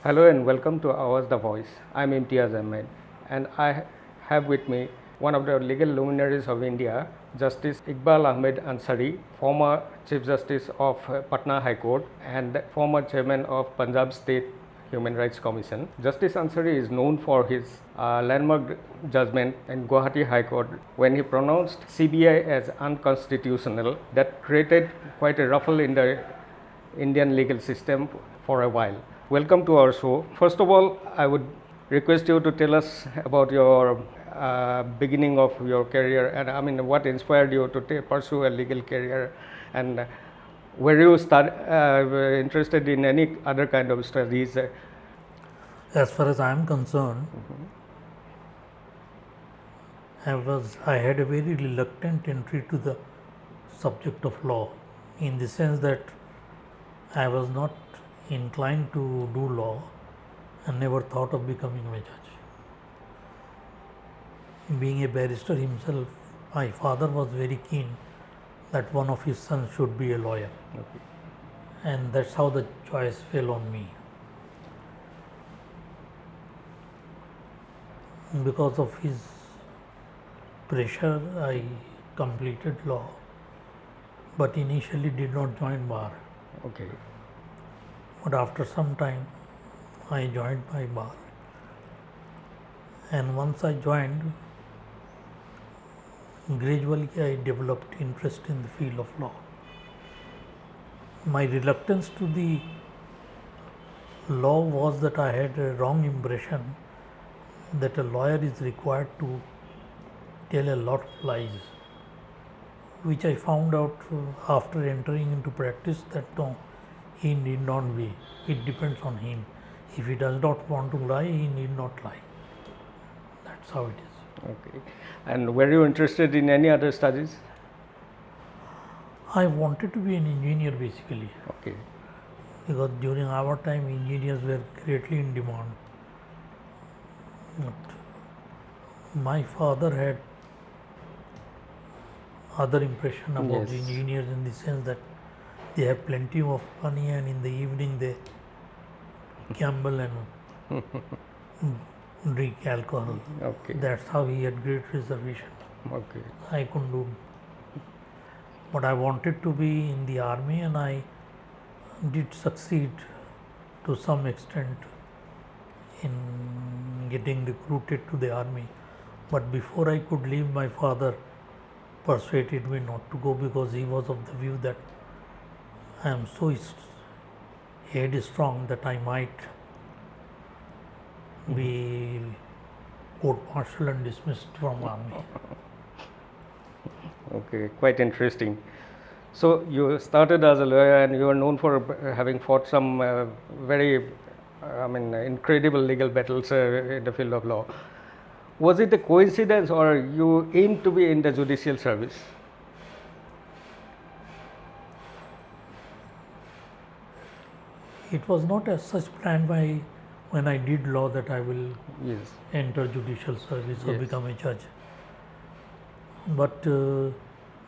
Hello and welcome to Awaz the Voice. I'm Imtiaz Ahmed and I have with me one of the legal luminaries of India, Justice Iqbal Ahmed Ansari, former Chief Justice of Patna High Court and former Chairman of Punjab State Human Rights Commission. Justice Ansari is known for his landmark judgment in Guwahati High Court when he pronounced CBI as unconstitutional. That created quite a ruffle in the Indian legal system for a while. Welcome to our show. First of all, I would request you to tell us about your beginning of your career and what inspired you to pursue a legal career, and were you interested in any other kind of studies? As far as I am concerned, I had a very reluctant entry to the subject of law, in the sense that I was not inclined to do law and never thought of becoming a judge. Being a barrister himself, my father was very keen that one of his sons should be a lawyer. Okay. And that's how the choice fell on me. Because of his pressure, I completed law, but initially did not join bar. Okay. But after some time, I joined my bar. And once I joined, gradually I developed interest in the field of law. My reluctance to the law was that I had a wrong impression that a lawyer is required to tell a lot of lies, which I found out after entering into practice that no, he need not be. It depends on him. If he does not want to lie, he need not lie. That's how it is. Okay. And were you interested in any other studies? I wanted to be an engineer basically. Okay. Because during our time, engineers were greatly in demand. But my father had other impression about the engineers, in the sense that they have plenty of money and in the evening they gamble and drink alcohol. Okay. That's how he had great reservation. Okay. I couldn't do. But I wanted to be in the army, and I did succeed to some extent in getting recruited to the army. But before I could leave, my father persuaded me not to go, because he was of the view that I am so headstrong that I might be court-martialed and dismissed from army. Okay, quite interesting. So you started as a lawyer and you are known for having fought some very incredible legal battles in the field of law. Was it a coincidence or you aimed to be in the judicial service? It was not as such planned by when I did law that I will enter judicial service or become a judge. But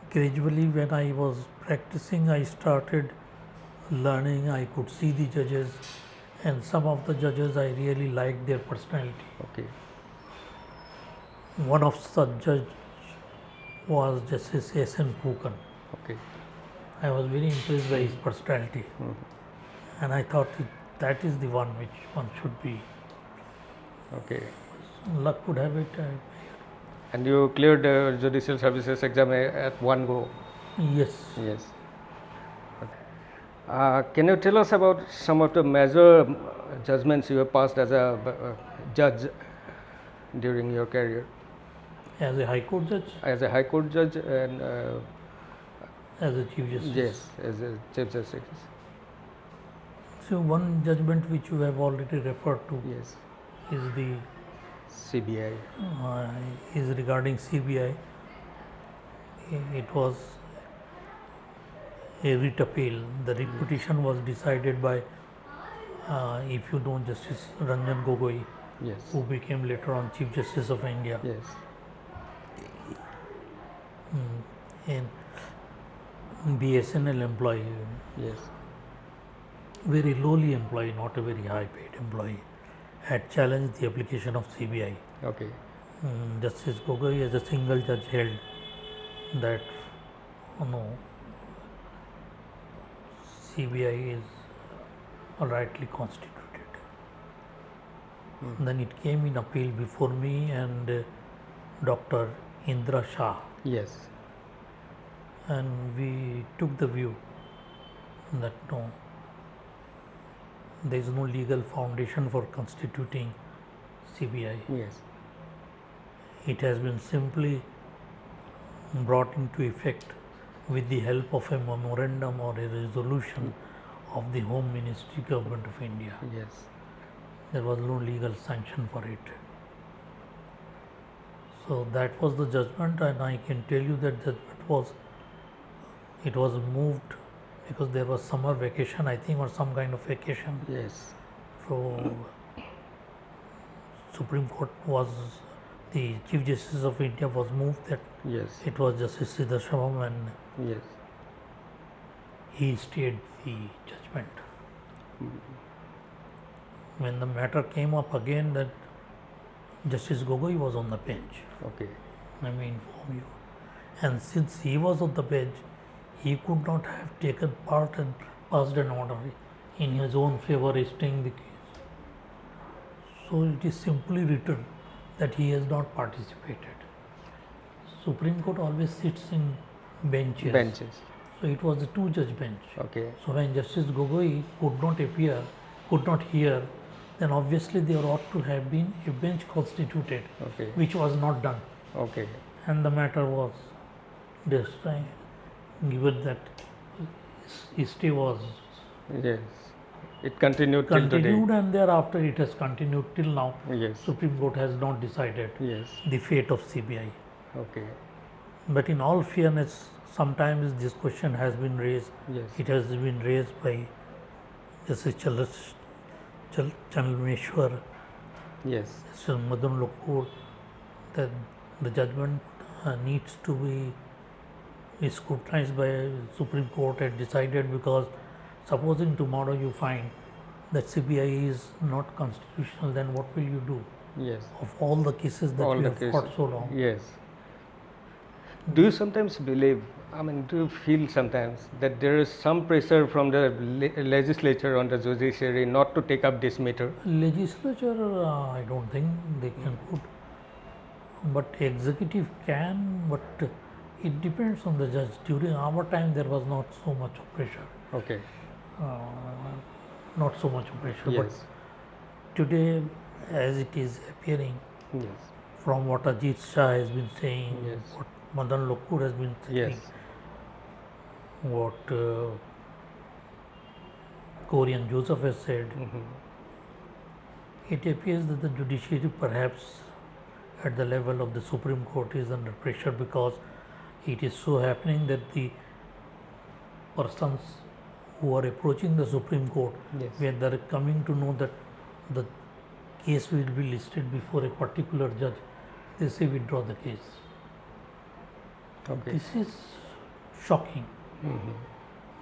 gradually, when I was practicing, I started learning. I could see the judges, and some of the judges I really liked their personality. Okay. One of such judge was Justice S.N. Pookan. Okay. I was very impressed by his personality. And I thought that is the one which one should be. Okay. Luck could have it. And you cleared the judicial services exam at one go? Yes. Yes. Can you tell us about some of the major judgments you have passed as a judge during your career? As a High Court judge? As a High Court judge and as a Chief Justice? Yes, as a Chief Justice. So one judgment which you have already referred to is the CBI. Is regarding CBI. It was a writ appeal. The writ petition was decided by, if you know, Justice Ranjan Gogoi, who became later on Chief Justice of India. Yes. And BSNL employee. Yes. very lowly employee, not a very high paid employee, had challenged the application of CBI. Okay. Justice Gogoi as a single judge held that no, CBI is rightly constituted. Then it came in appeal before me and Dr. Indra Shah, Yes. and we took the view that no, there is no legal foundation for constituting CBI. Yes. It has been simply brought into effect with the help of a memorandum or a resolution of the Home Ministry, Government of India. Yes. There was no legal sanction for it. So that was the judgment, and I can tell you that judgment was moved because there was summer vacation, I think, or some kind of vacation. Yes. So Supreme Court was, the Chief Justice of India was moved that Yes. it was Justice Sridhar Shabam, and Yes. he stayed the judgment. When the matter came up again, that Justice Gogoi was on the bench, Okay. let me inform you. And since he was on the bench, he could not have taken part and passed an order in his own favor staying the case. So it is simply written that he has not participated. Supreme Court always sits in benches. Benches. So it was a two-judge bench. Okay. So when Justice Gogoi could not appear, could not hear, then obviously there ought to have been a bench constituted, Okay. which was not done. Okay. And the matter was destroyed, given that stay was Yes. It continued till continued, today. and thereafter it has continued till now. Yes. Supreme Court has not decided Yes. the fate of CBI. Okay. But in all fairness, sometimes this question has been raised. Yes. It has been raised by Justice Chandrameshwar, Yes. Justice Madan Lokur, that the judgment needs to be scrutinized by Supreme Court and decided, because supposing tomorrow you find that CBI is not constitutional, then what will you do Yes. of all the cases that All we the have cases. fought so long? Yes. Do you sometimes believe, do you feel sometimes that there is some pressure from the legislature on the judiciary not to take up this matter? Legislature, I don't think they can put, but executive can, but it depends on the judge. During our time, there was not so much of pressure. Okay. Not so much of pressure. Yes. But today, as it is appearing, Yes. from what Ajit Shah has been saying, Yes. what Madan Lokur has been saying, Yes. what Korean Joseph has said, it appears that the judiciary, perhaps at the level of the Supreme Court, is under pressure, because it is so happening that the persons who are approaching the Supreme Court, Yes. when they are coming to know that the case will be listed before a particular judge, they say withdraw the case. Okay. This is shocking.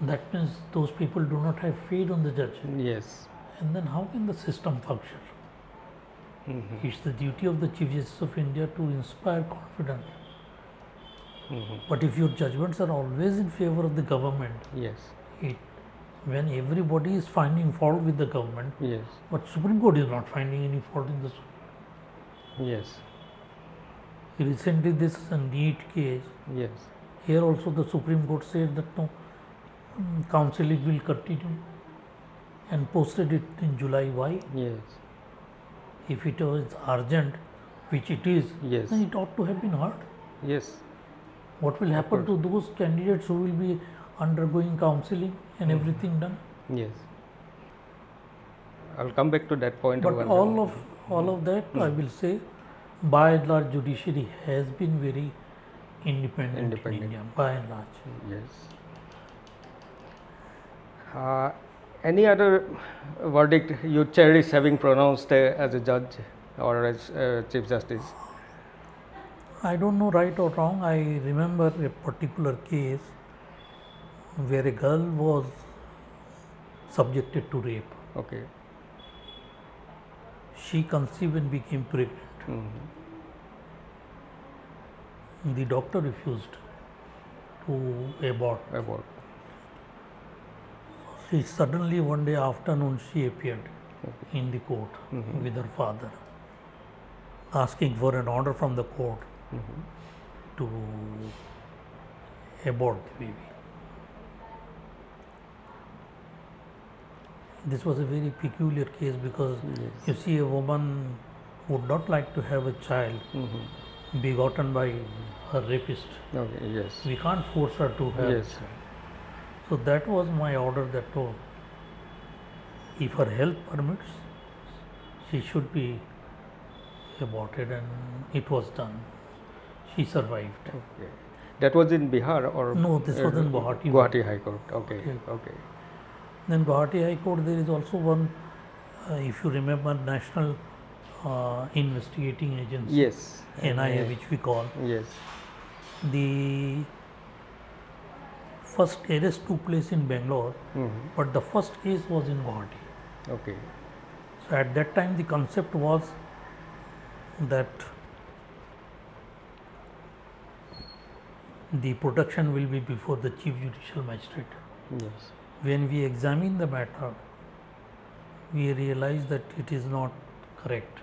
That means those people do not have faith on the judge. Yes. And then how can the system function? It's the duty of the Chief Justice of India to inspire confidence. But if your judgments are always in favor of the government, Yes. when everybody is finding fault with the government, Yes. but Supreme Court is not finding any fault in the Yes. recently this is a NEET case. Yes. Here also the Supreme Court said that no, counseling will continue, and posted it in July. Why? Yes. If it was urgent, which it is, Yes. then it ought to have been heard. Yes. What will happen to those candidates who will be undergoing counseling and everything done? Yes. I'll come back to that point. But all of that, I will say, by and large, judiciary has been very independent in India, by and large. Yes. Any other verdict you cherish having pronounced as a judge or as Chief Justice? I don't know right or wrong. I remember a particular case where a girl was subjected to rape. Okay. She conceived and became pregnant. The doctor refused to abort. She suddenly one day afternoon she appeared in the court with her father, asking for an order from the court to abort the baby. This was a very peculiar case because you see, a woman would not like to have a child begotten by her rapist. Okay. Yes. We can't force her to have. Yes. So that was my order, that if her health permits, she should be aborted, and it was done. She survived. Okay. That was in Bihar or? No, this was in Guwahati. Guwahati High Court. Okay. Okay. Then Guwahati High Court, there is also one, if you remember, National Investigating Agency. Yes. NIA, which we call. Yes. The first arrest took place in Bangalore, but the first case was in Guwahati. Okay. So at that time the concept was that the production will be before the Chief Judicial Magistrate. Yes. When we examine the matter, we realize that it is not correct.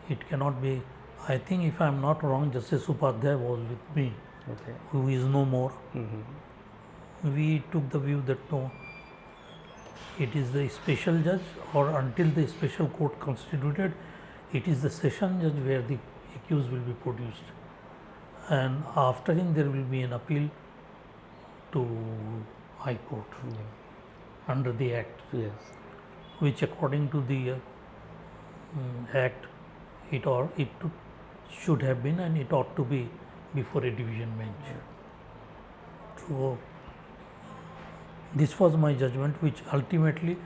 It cannot be. I think, if I am not wrong, Justice Upadhyay was with me, who is no more. We took the view that no, it is the special judge, or until the special court constituted, it is the session judge where the accused will be produced, and after him there will be an appeal to High Court under the Act, which according to the Act it should have been, and it ought to be before a division bench. So this was my judgment, which ultimately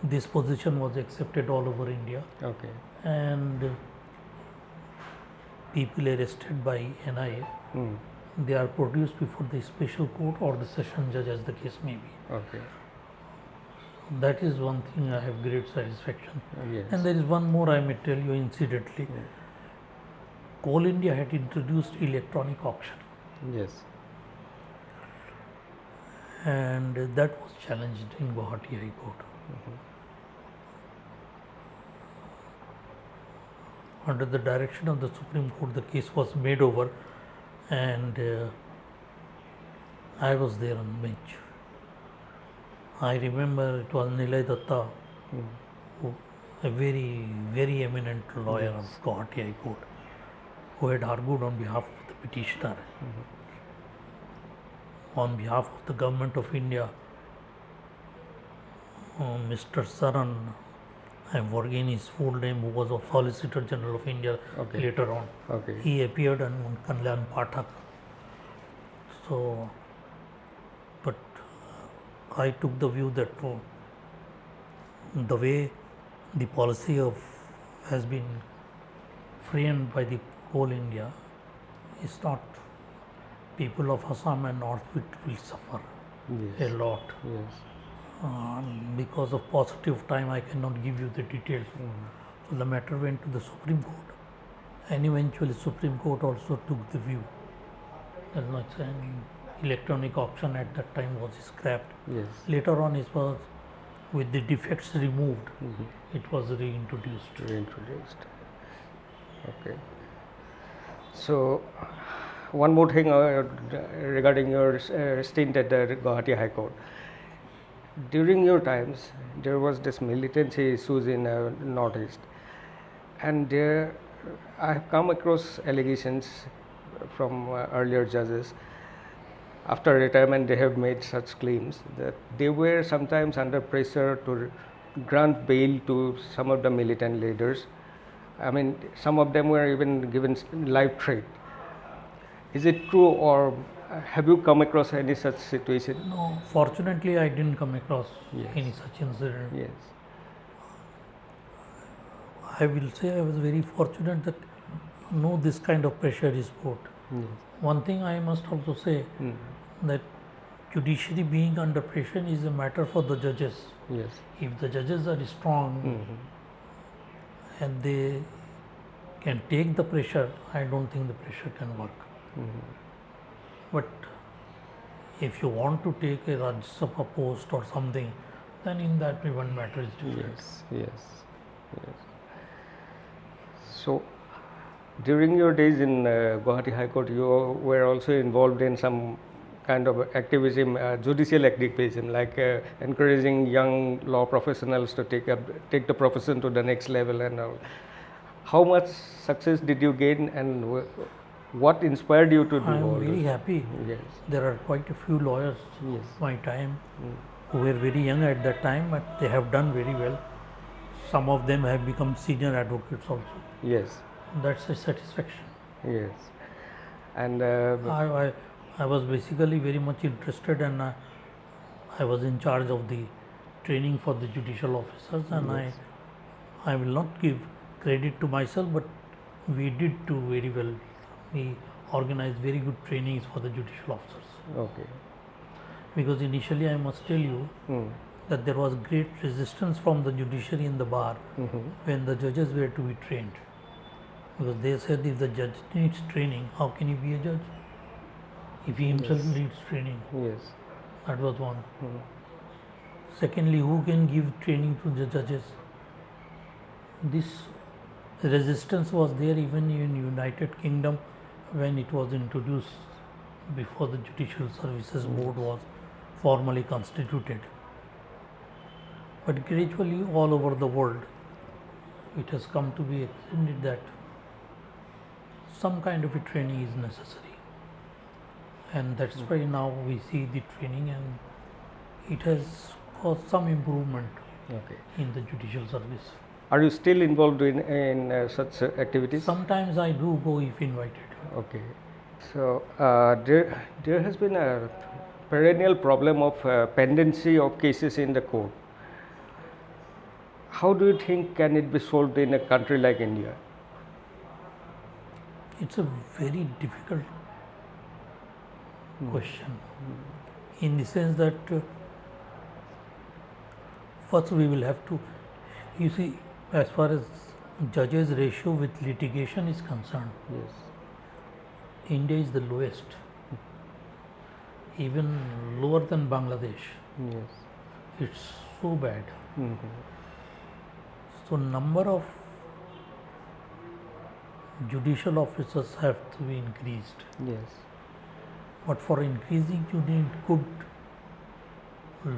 this position was accepted all over India. Okay. And people arrested by NIA, they are produced before the special court or the session judge, as the case may be. Okay. That is one thing I have great satisfaction. Yes. And there is one more I may tell you incidentally. Coal India had introduced electronic auction. Yes. And that was challenged in Guwahati High Court. Under the direction of the Supreme Court, the case was made over, and I was there on the bench. I remember it was Nilay Datta, a very, very eminent lawyer of Guwahati High Court, who had argued on behalf of the petitioner. On behalf of the Government of India, Mr. Saran, I am forgetting his full name, who was a Solicitor General of India later on. He appeared on Kalyan Pathak. So, but I took the view that the way the policy has been framed by the Coal India is not. People of Assam and North will suffer a lot. Because of positive time, I cannot give you the details. So the matter went to the Supreme Court, and eventually Supreme Court also took the view that an electronic auction at that time was scrapped. Later on, it was, with the defects removed, it was reintroduced. Okay. So one more thing regarding your stint at the Guwahati High Court. During your times, there was this militancy issues in Northeast, and there I have come across allegations from earlier judges. After retirement, they have made such claims that they were sometimes under pressure to grant bail to some of the militant leaders. I mean, some of them were even given life threat. Is it true, or have you come across any such situation? No, fortunately I didn't come across any such incident. I will say I was very fortunate that no this kind of pressure is put. One thing I must also say, that judiciary being under pressure is a matter for the judges. Yes. If the judges are strong and they can take the pressure, I don't think the pressure can work. But if you want to take a Rajya Sabha post or something, then in that way one matter is different. Yes. So, during your days in Guwahati High Court, you were also involved in some kind of activism, judicial activism, like encouraging young law professionals to take the profession to the next level and all. How much success did you gain, and what inspired you to do I all am very this? happy. Yes. There are quite a few lawyers Yes. of my time who were very young at that time, but they have done very well. Some of them have become senior advocates also. Yes. That's a satisfaction. Yes. And I was basically very much interested, and I was in charge of the training for the judicial officers, and Yes. I will not give credit to myself, but we did do very well. We organized very good trainings for the judicial officers, okay. because initially I must tell you that there was great resistance from the judiciary in the bar when the judges were to be trained, because they said if the judge needs training, how can he be a judge if he himself needs training? Yes. That was one. Secondly, who can give training to the judges? This resistance was there even in United Kingdom when it was introduced before the Judicial Services Board was formally constituted. But gradually all over the world it has come to be accepted that some kind of a training is necessary, and that's why now we see the training, and it has caused some improvement Okay. in the judicial service. Are you still involved in such activities? Sometimes I do go if invited. Okay. So there has been a perennial problem of pendency of cases in the court. How do you think can it be solved in a country like India? It's a very difficult question, in the sense that first we will have to, you see, as far as judges ratio with litigation is concerned, Yes. India is the lowest, even lower than Bangladesh. Yes. It's so bad. Mm-hmm. So number of judicial officers have to be increased, Yes. but for increasing you need good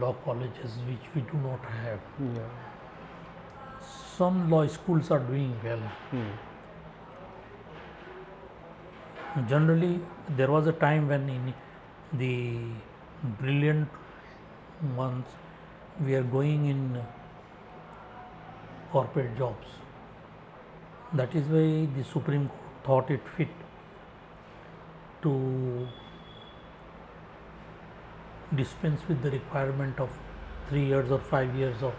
law colleges, which we do not have. Yeah. Some law schools are doing well. Generally, there was a time when in the brilliant ones we are going in corporate jobs. That is why the Supreme Court thought it fit to dispense with the requirement of 3 years or 5 years of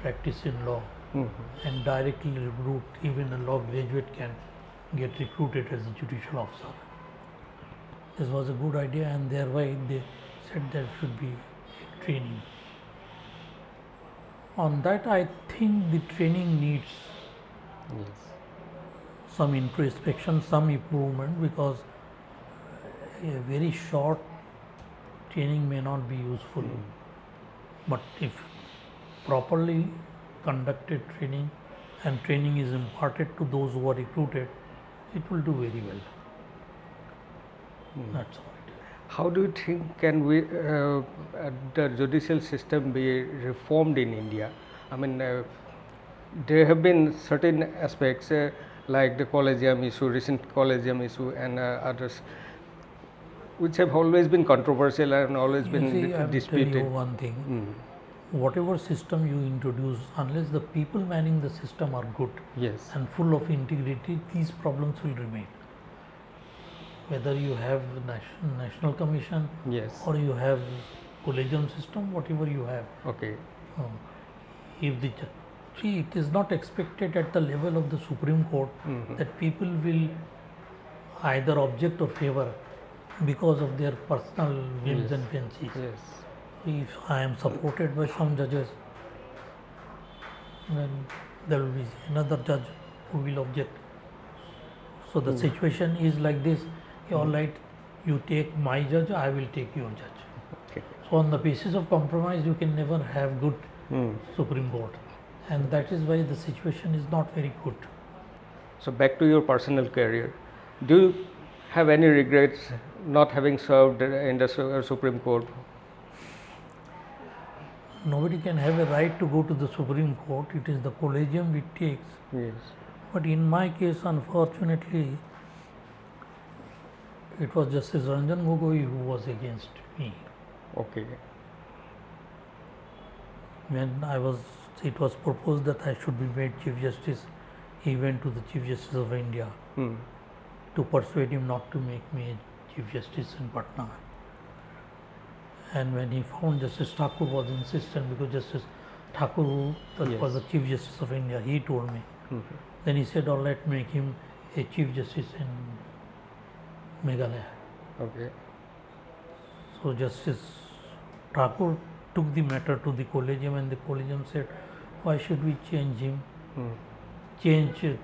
practice in law and directly recruit. Even a law graduate can get recruited as a judicial officer. This was a good idea, and thereby they said there should be training. On that, I think the training needs Yes. some introspection, some improvement, because a very short training may not be useful. But if properly conducted training and training is imparted to those who are recruited, it will do very well. That's all it is. How do you think can the judicial system be reformed in India? I mean, there have been certain aspects like the collegium issue, recent collegium issue, and others, which have always been controversial and always been You see, I will tell disputed. you one thing. Whatever system you introduce, unless the people manning the system are good Yes. and full of integrity, these problems will remain. Whether you have national commission Yes. or you have collegium system, whatever you have, Okay. if the see, it is not expected at the level of the Supreme Court that people will either object or favor because of their personal whims Yes. and fancies. Yes. If I am supported by some judges, then there will be another judge who will object. So the situation is like this. All right, you take my judge, I will take your judge. Okay. So on the basis of compromise, you can never have good Supreme Court, and that is why the situation is not very good. So back to your personal career. Do you have any regrets not having served in the Supreme Court? Nobody can have a right to go to the Supreme Court. It is the collegium which takes. Yes. But in my case, unfortunately, it was Justice Ranjan Gogoi who was against me. Okay. When it was proposed that I should be made Chief Justice. He went to the Chief Justice of India to persuade him not to make me Chief Justice in Patna. And when he found Justice Thakur was insistent, because Justice Thakur, who was the Chief Justice of India, he told me. Then he said, all right, make him a Chief Justice in Meghalaya. Okay. So Justice Thakur took the matter to the collegium, and the collegium said, why should we change him? Change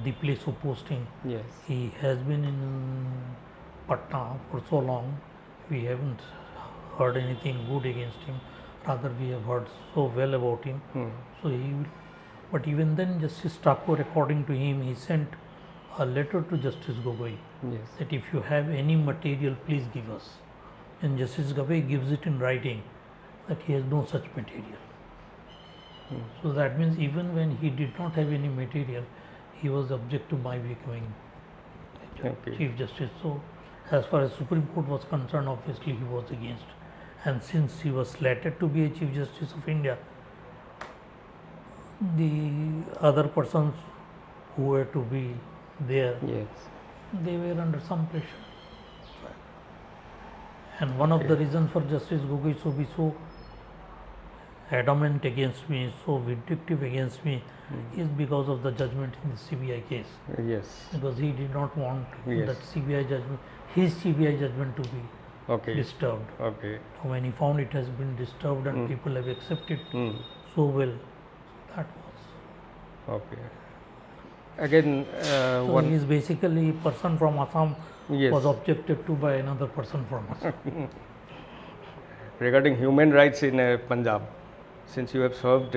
the place of posting. Yes. He has been in Patna for so long, we haven't heard anything good against him. Rather, we have heard so well about him. So he will. But even then, Justice Thakur, according to him, he sent a letter to Justice Gogoi that if you have any material, please give us. And Justice Gogoi gives it in writing that he has no such material. So that means even when he did not have any material, he was object to my becoming Chief Justice. So as far as Supreme Court was concerned, obviously he was against. And since he was slated to be a Chief Justice of India, the other persons who were to be there, they were under some pressure. And one of the reasons for Justice Gogoi to be so adamant against me, so vindictive against me, is because of the judgment in the CBI case. Yes. Because he did not want that CBI judgment, his CBI judgment to be disturbed. Okay. So when he found it has been disturbed and people have accepted so well, that was. Okay. Again, so he is basically a person from Assam was objected to by another person from Assam. Regarding human rights in Punjab, since you have served,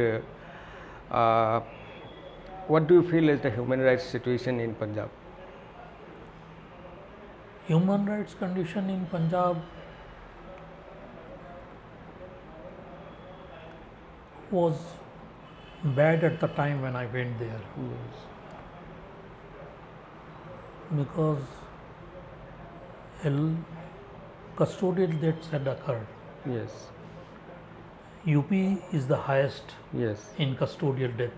what do you feel is the human rights situation in Punjab? Human rights condition in Punjab was bad at the time when I went there. Because custodial deaths had occurred. UP is the highest in custodial death.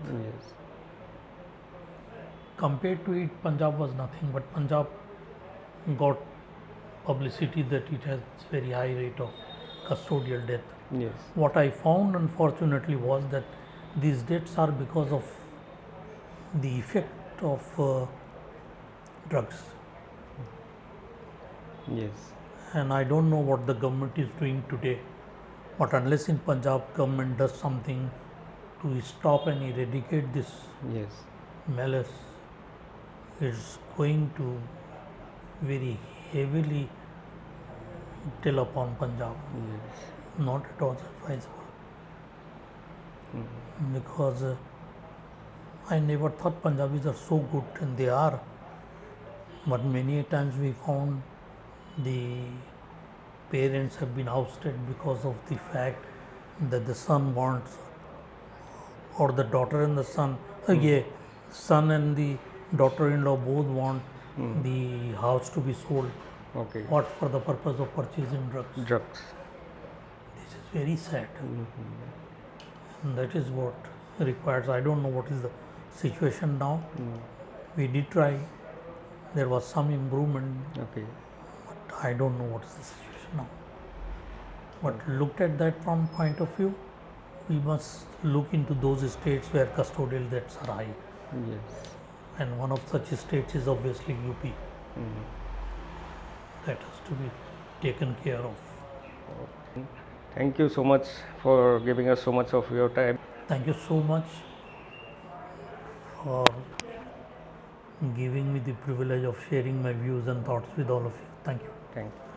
Compared to it, Punjab was nothing, but Punjab got publicity that it has very high rate of custodial death. What I found, unfortunately, was that these deaths are because of the effect of drugs. And I don't know what the government is doing today, but unless in Punjab government does something to stop and eradicate this malice, it's going to very heavily tell upon Punjab. Not at all advisable. Because I never thought Punjabis are so good, and they are. But many times we found the parents have been ousted because of the fact that the son wants, or the daughter and the son, son and the daughter-in-law both want the house to be sold. What for the purpose of purchasing drugs. This is very sad. And that is what requires. I don't know what is the situation now. We did try. There was some improvement. But I don't know what is the situation now. But looked at that from point of view, we must look into those states where custodial deaths are high. And one of such states is obviously UP. that has to be taken care of. Thank you so much for giving us so much of your time. Thank you so much for giving me the privilege of sharing my views and thoughts with all of you. Thank you. Thank you.